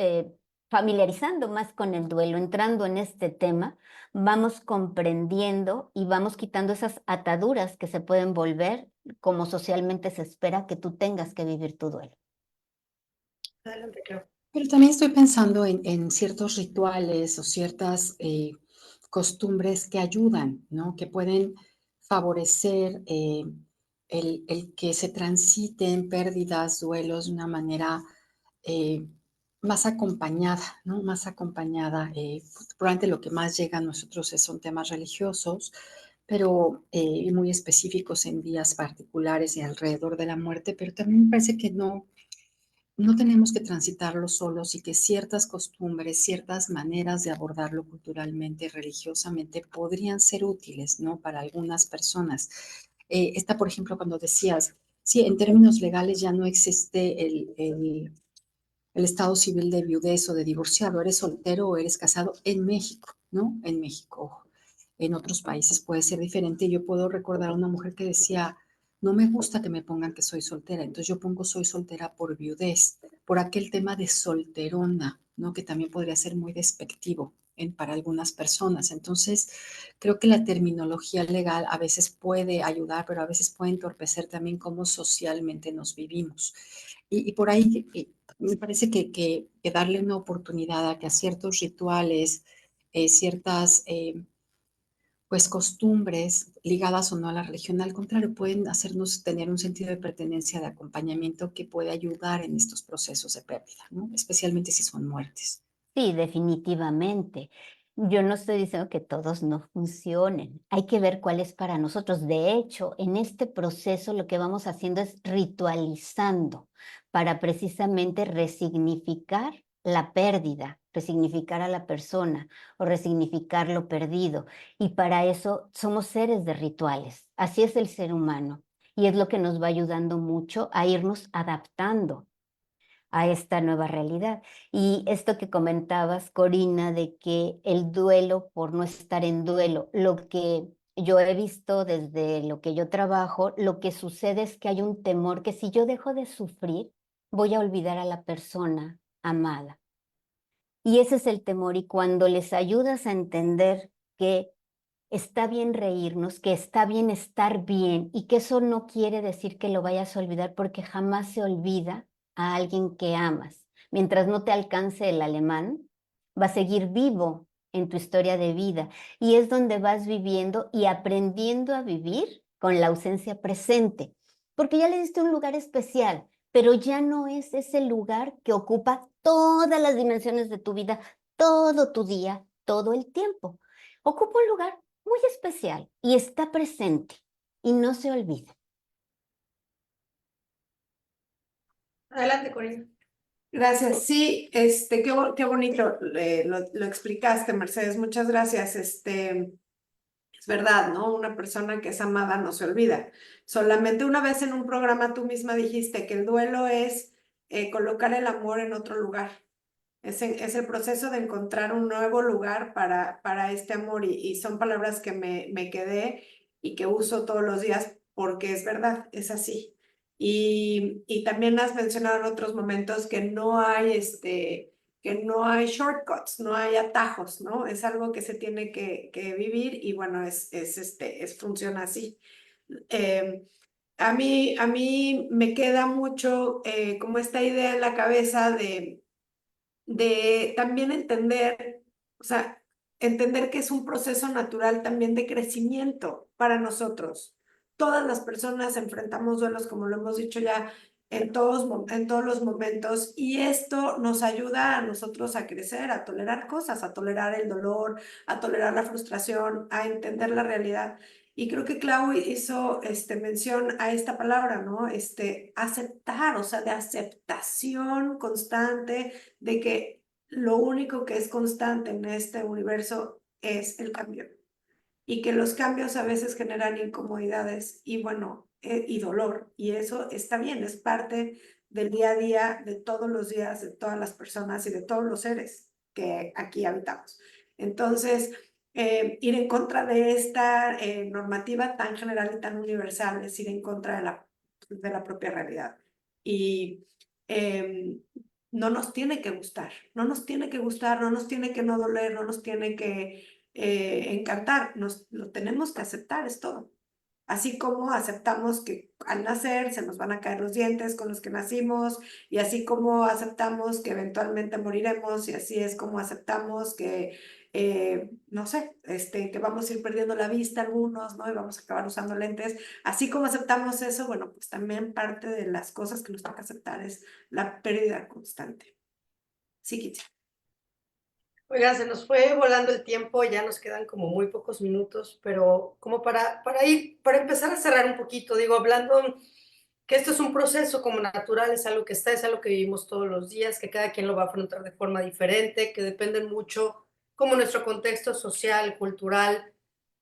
[SPEAKER 3] familiarizando más con el duelo, entrando en este tema, vamos comprendiendo y vamos quitando esas ataduras que se pueden volver como socialmente se espera que tú tengas que vivir tu duelo.
[SPEAKER 1] Adelante, creo.
[SPEAKER 2] Pero también estoy pensando en ciertos rituales o ciertas costumbres que ayudan, ¿no? Que pueden favorecer el que se transiten pérdidas, duelos de una manera eh, más acompañada, ¿no? Más acompañada. Probablemente lo que más llega a nosotros son temas religiosos, pero muy específicos en días particulares y alrededor de la muerte, pero también me parece que no tenemos que transitarlo solos y que ciertas costumbres, ciertas maneras de abordarlo culturalmente, religiosamente, podrían ser útiles, ¿no? Para algunas personas. Esta, por ejemplo, cuando decías, sí, en términos legales ya no existe el estado civil de viudez o de divorciado, eres soltero o eres casado en México, ¿no? En México. En otros países puede ser diferente. Yo puedo recordar a una mujer que decía, no me gusta que me pongan que soy soltera, entonces yo pongo soy soltera por viudez, por aquel tema de solterona, ¿no? Que también podría ser muy despectivo para algunas personas. Entonces, creo que la terminología legal a veces puede ayudar, pero a veces puede entorpecer también cómo socialmente nos vivimos. Y por ahí me parece que darle una oportunidad a que a ciertos rituales, ciertas pues costumbres ligadas o no a la religión, al contrario, pueden hacernos tener un sentido de pertenencia, de acompañamiento que puede ayudar en estos procesos de pérdida, ¿no? Especialmente si son muertes.
[SPEAKER 3] Sí, definitivamente. Yo no estoy diciendo que todos no funcionen. Hay que ver cuál es para nosotros. De hecho, en este proceso lo que vamos haciendo es ritualizando para precisamente resignificar la pérdida, resignificar a la persona o resignificar lo perdido. Y para eso somos seres de rituales. Así es el ser humano. Y es lo que nos va ayudando mucho a irnos adaptando a esta nueva realidad. Y esto que comentabas, Corina, de que el duelo por no estar en duelo, lo que yo he visto desde lo que yo trabajo, lo que sucede es que hay un temor que si yo dejo de sufrir, voy a olvidar a la persona amada. Y ese es el temor y cuando les ayudas a entender que está bien reírnos, que está bien estar bien y que eso no quiere decir que lo vayas a olvidar porque jamás se olvida a alguien que amas, mientras no te alcance el alemán, va a seguir vivo en tu historia de vida y es donde vas viviendo y aprendiendo a vivir con la ausencia presente, porque ya le diste un lugar especial, pero ya no es ese lugar que ocupa todas las dimensiones de tu vida, todo tu día, todo el tiempo. Ocupa un lugar muy especial y está presente y no se olvida.
[SPEAKER 1] Adelante, Corina.
[SPEAKER 4] Gracias. Sí, qué bonito lo explicaste, Mercedes. Muchas gracias. Es verdad, ¿no? Una persona que es amada no se olvida. Solamente una vez en un programa tú misma dijiste que el duelo es colocar el amor en otro lugar. Es el proceso de encontrar un nuevo lugar para este amor y son palabras que me quedé y que uso todos los días porque es verdad, es así. Y también has mencionado en otros momentos que no hay shortcuts, no hay atajos, ¿no? Es algo que se tiene que vivir y bueno, funciona así. Eh, a mí me queda mucho como esta idea en la cabeza de también entender, o sea, entender que es un proceso natural también de crecimiento para nosotros. Todas las personas enfrentamos duelos, como lo hemos dicho ya en todos los momentos, y esto nos ayuda a nosotros a crecer, a tolerar cosas, a tolerar el dolor, a tolerar la frustración, a entender la realidad. Y creo que Clau hizo mención a esta palabra, ¿no? Aceptar, o sea, de aceptación constante de que lo único que es constante en este universo es el cambio y que los cambios a veces generan incomodidades y bueno, y dolor, y eso está bien, es parte del día a día de todos los días de todas las personas y de todos los seres que aquí habitamos. Entonces, ir en contra de esta normativa tan general y tan universal es ir en contra de la propia realidad. Y no nos tiene que gustar, no nos tiene que gustar, no nos tiene que no doler, no nos tiene que encantar, lo tenemos que aceptar, es todo. Así como aceptamos que al nacer se nos van a caer los dientes con los que nacimos, y así como aceptamos que eventualmente moriremos, y así es como aceptamos que, no sé, que vamos a ir perdiendo la vista algunos, ¿no? Y vamos a acabar usando lentes. Así como aceptamos eso, bueno, pues también parte de las cosas que nos toca aceptar es la pérdida constante. Sí, Kitty.
[SPEAKER 1] Oiga, se nos fue volando el tiempo, ya nos quedan como muy pocos minutos, pero como para empezar a cerrar un poquito, digo, hablando que esto es un proceso como natural, es algo que está, es algo que vivimos todos los días, que cada quien lo va a afrontar de forma diferente, que depende mucho como nuestro contexto social, cultural.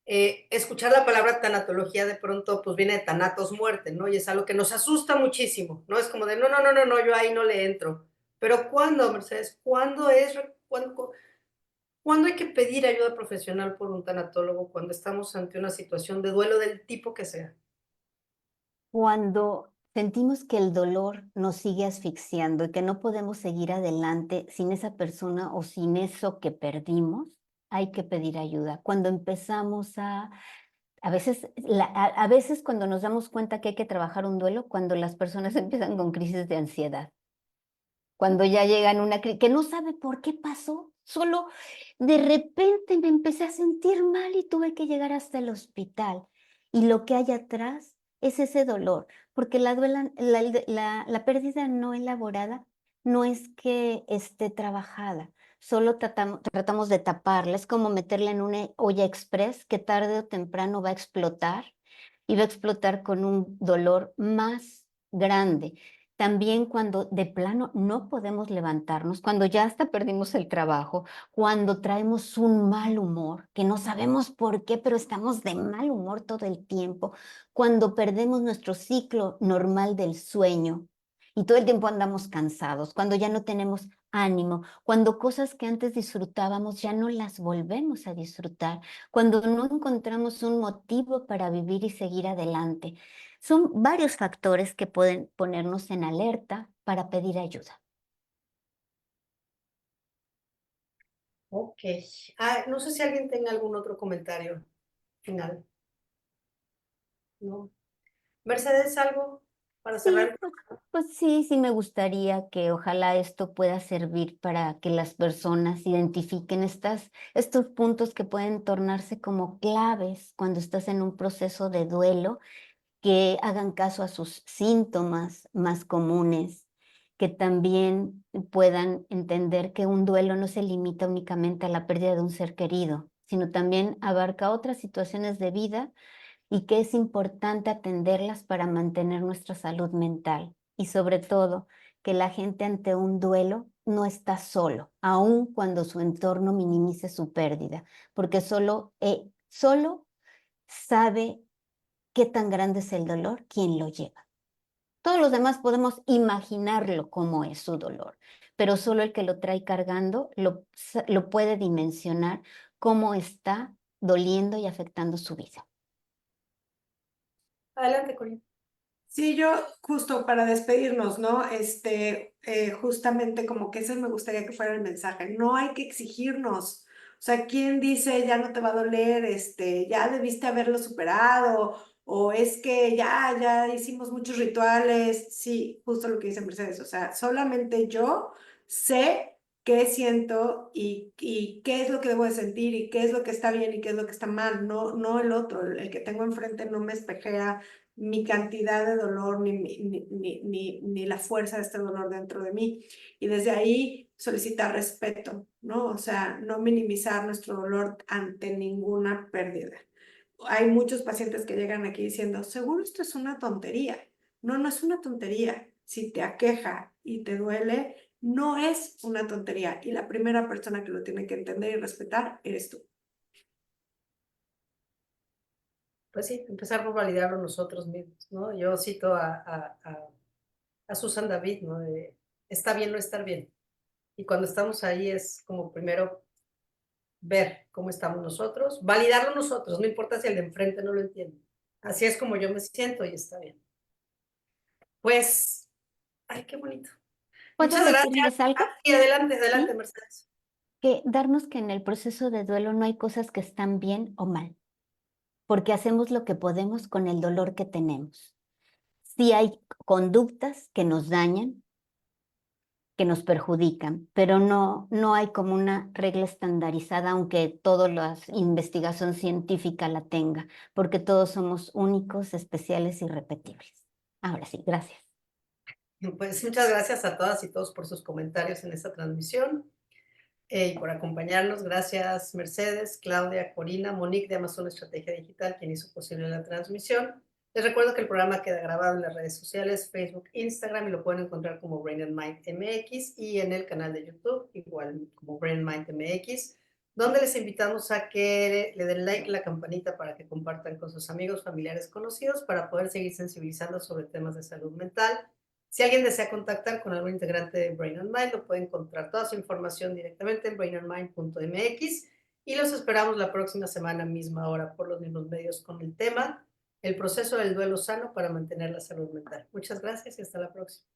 [SPEAKER 1] Escuchar la palabra tanatología de pronto pues viene de tanatos, muerte, ¿no? Y es algo que nos asusta muchísimo, ¿no? Es como de, no, no, no, no, no, yo ahí no le entro. Pero ¿cuándo, Mercedes? ¿Cuándo hay que pedir ayuda profesional por un tanatólogo cuando estamos ante una situación de duelo del tipo que sea?
[SPEAKER 3] Cuando sentimos que el dolor nos sigue asfixiando y que no podemos seguir adelante sin esa persona o sin eso que perdimos, hay que pedir ayuda. Cuando empezamos a veces, a veces cuando nos damos cuenta que hay que trabajar un duelo, cuando las personas empiezan con crisis de ansiedad, cuando ya llegan una crisis, que no sabe por qué pasó, solo de repente me empecé a sentir mal y tuve que llegar hasta el hospital. Y lo que hay atrás es ese dolor, porque la pérdida no elaborada no es que esté trabajada, solo tratamos de taparla, es como meterla en una olla express que tarde o temprano va a explotar y va a explotar con un dolor más grande. También cuando de plano no podemos levantarnos, cuando ya hasta perdimos el trabajo, cuando traemos un mal humor, que no sabemos por qué, pero estamos de mal humor todo el tiempo, cuando perdemos nuestro ciclo normal del sueño y todo el tiempo andamos cansados, cuando ya no tenemos ánimo, cuando cosas que antes disfrutábamos ya no las volvemos a disfrutar, cuando no encontramos un motivo para vivir y seguir adelante. Son varios factores que pueden ponernos en alerta para pedir ayuda.
[SPEAKER 1] Ok. No sé si alguien tenga algún otro comentario final. ¿No? Mercedes, ¿algo para
[SPEAKER 3] Sí,
[SPEAKER 1] cerrar.
[SPEAKER 3] pues sí, sí me gustaría que ojalá esto pueda servir para que las personas identifiquen estos puntos que pueden tornarse como claves cuando estás en un proceso de duelo, que hagan caso a sus síntomas más comunes, que también puedan entender que un duelo no se limita únicamente a la pérdida de un ser querido, sino también abarca otras situaciones de vida y que es importante atenderlas para mantener nuestra salud mental. Y sobre todo, que la gente ante un duelo no está solo, aun cuando su entorno minimice su pérdida, porque solo sabe qué tan grande es el dolor quien lo lleva. Todos los demás podemos imaginarlo cómo es su dolor, pero solo el que lo trae cargando lo puede dimensionar cómo está doliendo y afectando su vida.
[SPEAKER 1] Adelante, Corina.
[SPEAKER 4] Sí, yo justo para despedirnos, ¿no? Justamente como que ese me gustaría que fuera el mensaje. No hay que exigirnos. O sea, ¿quién dice ya no te va a doler? Ya debiste haberlo superado. O es que ya hicimos muchos rituales. Sí, justo lo que dice Mercedes. O sea, solamente yo sé qué siento y qué es lo que debo de sentir y qué es lo que está bien y qué es lo que está mal. No el otro. El que tengo enfrente no me espejea mi cantidad de dolor ni la fuerza de este dolor dentro de mí. Y desde ahí solicitar respeto, ¿no? O sea, no minimizar nuestro dolor ante ninguna pérdida. Hay muchos pacientes que llegan aquí diciendo, seguro esto es una tontería. No es una tontería. Si te aqueja y te duele, no es una tontería. Y la primera persona que lo tiene que entender y respetar eres tú.
[SPEAKER 1] Pues sí, empezar por validarlo nosotros mismos, ¿no? Yo cito a Susan David, ¿no? De, está bien no estar bien. Y cuando estamos ahí es como primero ver cómo estamos nosotros, validarlo nosotros, no importa si el de enfrente no lo entiende. Así es como yo me siento y está bien. Pues, ay, qué bonito.
[SPEAKER 3] ¿Puedo
[SPEAKER 1] Muchas gracias.
[SPEAKER 3] decirles algo?
[SPEAKER 1] Y adelante, adelante,
[SPEAKER 3] ¿Sí?
[SPEAKER 1] Mercedes.
[SPEAKER 3] Que darnos que en el proceso de duelo no hay cosas que están bien o mal, porque hacemos lo que podemos con el dolor que tenemos. Sí hay conductas que nos dañan, que nos perjudican, pero no hay como una regla estandarizada, aunque toda la investigación científica la tenga, porque todos somos únicos, especiales y repetibles. Ahora sí, gracias.
[SPEAKER 1] Pues muchas gracias a todas y todos por sus comentarios en esta transmisión y por acompañarnos. Gracias, Mercedes, Claudia, Corina, Monique de Amazon Estrategia Digital, quien hizo posible la transmisión. Les recuerdo que el programa queda grabado en las redes sociales, Facebook, Instagram, y lo pueden encontrar como Brain and Mind MX y en el canal de YouTube, igual como Brain and Mind MX, donde les invitamos a que le den like a la campanita para que compartan con sus amigos, familiares, conocidos, para poder seguir sensibilizando sobre temas de salud mental. Si alguien desea contactar con algún integrante de Brain and Mind, lo puede encontrar toda su información directamente en brainandmind.mx y los esperamos la próxima semana, misma hora, por los mismos medios con el tema el proceso del duelo sano para mantener la salud mental. Muchas gracias y hasta la próxima.